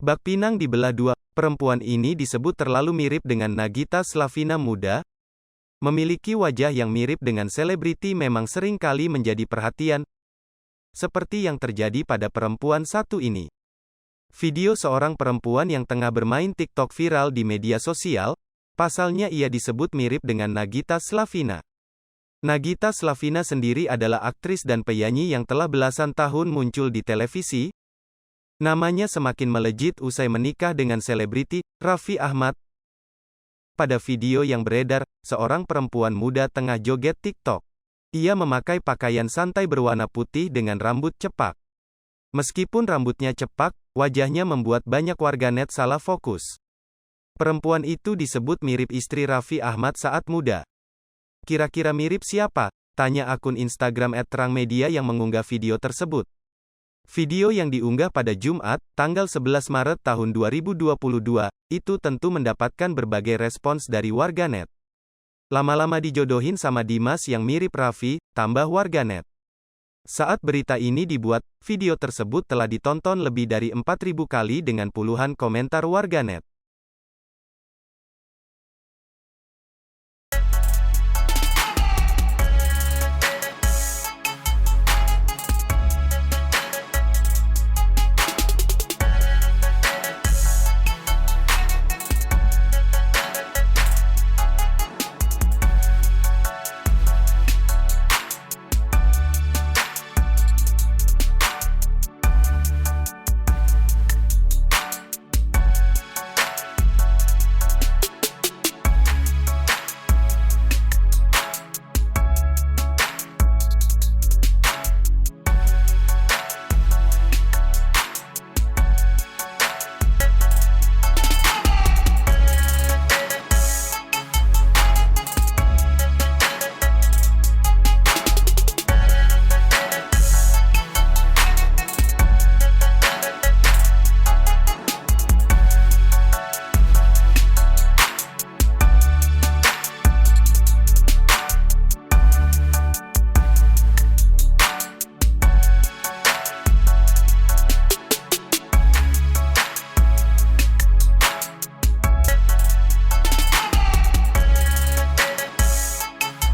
Bak Pinang dibelah dua. Perempuan ini disebut terlalu mirip dengan Nagita Slavina muda. Memiliki wajah yang mirip dengan selebriti memang sering kali menjadi perhatian, seperti yang terjadi pada perempuan satu ini. Video seorang perempuan yang tengah bermain TikTok viral di media sosial. Pasalnya ia disebut mirip dengan Nagita Slavina. Nagita Slavina sendiri adalah aktris dan penyanyi yang telah belasan tahun muncul di televisi. Namanya semakin melejit usai menikah dengan selebriti Raffi Ahmad. Pada video yang beredar, seorang perempuan muda tengah joget TikTok. Ia memakai pakaian santai berwarna putih dengan rambut cepak. Meskipun rambutnya cepak, wajahnya membuat banyak warganet salah fokus. Perempuan itu disebut mirip istri Raffi Ahmad saat muda. Kira-kira mirip siapa? Tanya akun Instagram @terangmedia yang mengunggah video tersebut. Video yang diunggah pada Jumat, tanggal 11 Maret tahun 2022, itu tentu mendapatkan berbagai respons dari warganet. Lama-lama dijodohin sama Dimas yang mirip Raffi, tambah warganet. Saat berita ini dibuat, video tersebut telah ditonton lebih dari 4.000 kali dengan puluhan komentar warganet.